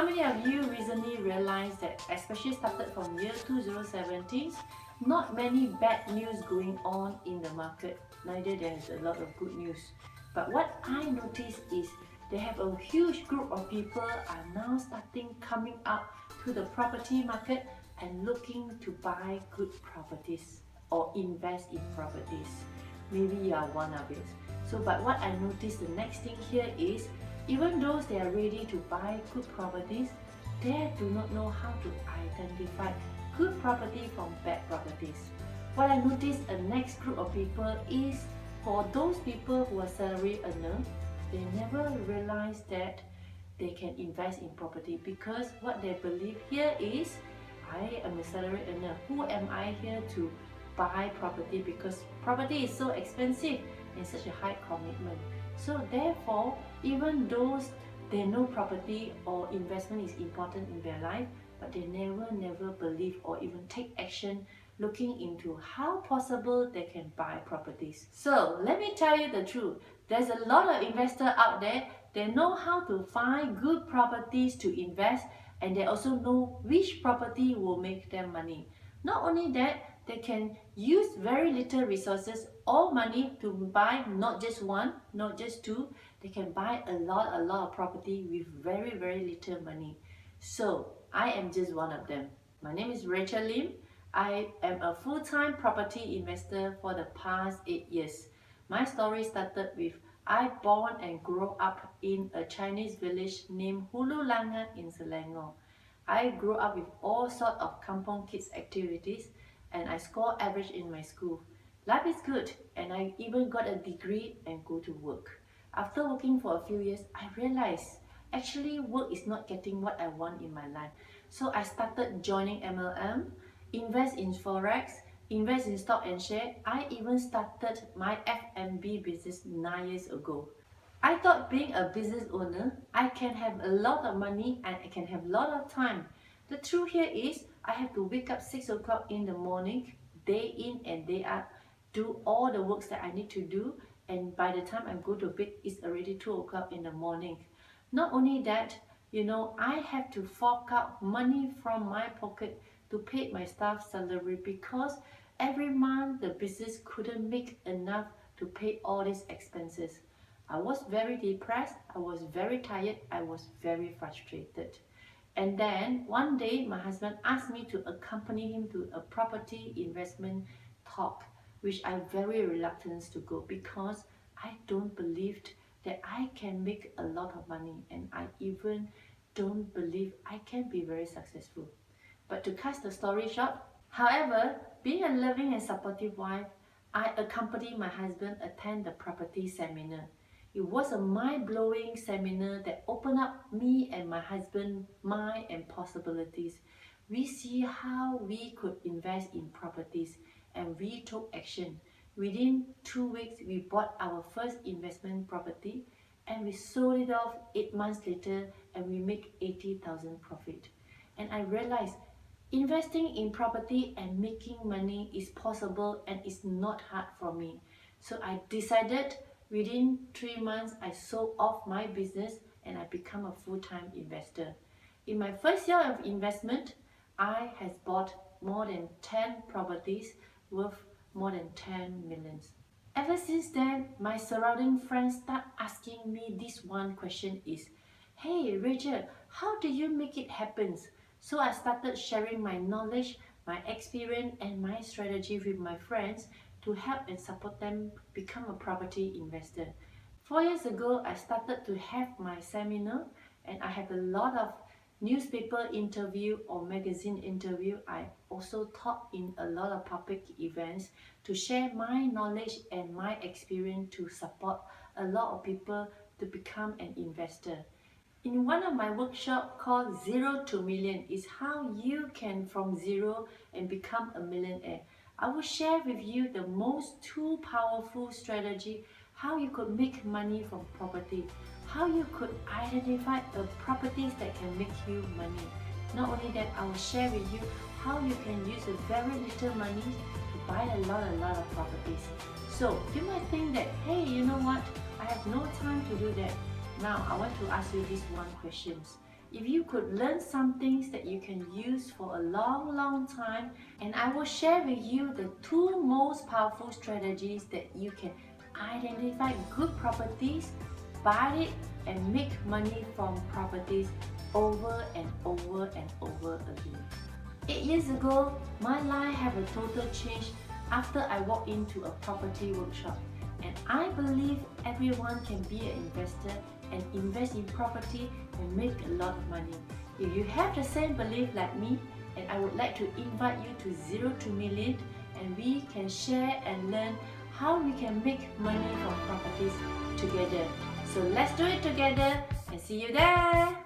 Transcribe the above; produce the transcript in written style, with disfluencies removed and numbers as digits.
many of you recently realized that, especially started from year 2017, not many bad news going on in the market, neither there's a lot of good news. But what I noticed is they have a huge group of people are now starting coming up to the property market and looking to buy good properties or invest in properties. Maybe you are one of it. So but what I noticed, the next thing here is, even those they are ready to buy good properties, they do not know how to identify good property from bad properties. What I noticed, the next group of people is for those people who are salary earner, they never realize that they can invest in property, because what they believe here is, I am a salary earner. Who am I here to buy property, because property is so expensive and such a high commitment. So therefore, even those they know property or investment is important in their life, but they never believe or even take action looking into how possible they can buy properties. So let me tell you the truth. There's a lot of investors out there. They know how to find good properties to invest, and they also know which property will make them money. Not only that, they can use very little resources or money to buy not just one, not just two. They can buy a lot of property with very little money. So I am just one of them. My name is Rachel Lim. I am a full-time property investor for the past 8 years. My story started with I born and grew up in a Chinese village named Hulu Langat in Selangor. I grew up with all sorts of kampong kids activities, and I score average in my school. Life is good, and I even got a degree and go to work. After working for a few years, I realized actually work is not getting what I want in my life. So I started joining MLM, invest in Forex, invest in stock and share. I even started my F&B business 9 years ago. I thought being a business owner, I can have a lot of money and I can have a lot of time. The truth here is, I have to wake up 6 o'clock in the morning, day in and day out, do all the works that I need to do, and by the time I go to bed, it's already 2 o'clock in the morning. Not only that, I have to fork out money from my pocket to pay my staff salary, because every month the business couldn't make enough to pay all these expenses. I was very depressed, I was very tired, I was very frustrated. And then one day my husband asked me to accompany him to a property investment talk, which I'm very reluctant to go, because I don't believe that I can make a lot of money, and I even don't believe I can be very successful. But to cut the story short, however, being a loving and supportive wife, I accompanied my husband attend the property seminar. It was a mind-blowing seminar that opened up me and my husband mind and possibilities. We see how we could invest in properties, and we took action. Within 2 weeks, we bought our first investment property, and we sold it off 8 months later, and we make 80,000 profit. And I realized investing in property and making money is possible, and it's not hard for me. So I decided within 3 months, I sold off my business and I become a full-time investor. In my first year of investment, I has bought more than 10 properties worth more than 10 millions. Ever since then, my surrounding friends start asking me this one question is, "Hey Rachel, how do you make it happen?" So I started sharing my knowledge, my experience and my strategy with my friends to help and support them become a property investor. 4 years ago, I started to have my seminar, and I have a lot of newspaper interview or magazine interview. I also taught in a lot of public events to share my knowledge and my experience to support a lot of people to become an investor. In one of my workshops called Zero to Million is how you can from zero and become a millionaire. I will share with you the most 2 powerful strategy how you could make money from property, how you could identify the properties that can make you money. Not only that, I will share with you how you can use a very little money to buy a lot of properties. So you might think that, hey, you know what, I have no time to do that. Now I want to ask you this one question. if you could learn some things that you can use for a long time, and I will share with you the 2 most powerful strategies that you can identify good properties, buy it, and make money from properties over and over again. 8 years ago, my life have a total change after I walked into a property workshop, and I believe everyone can be an investor and invest in property and make a lot of money. If you have the same belief like me, and I would like to invite you to 0 to Million, and we can share and learn how we can make money from properties together. So let's do it together and see you there!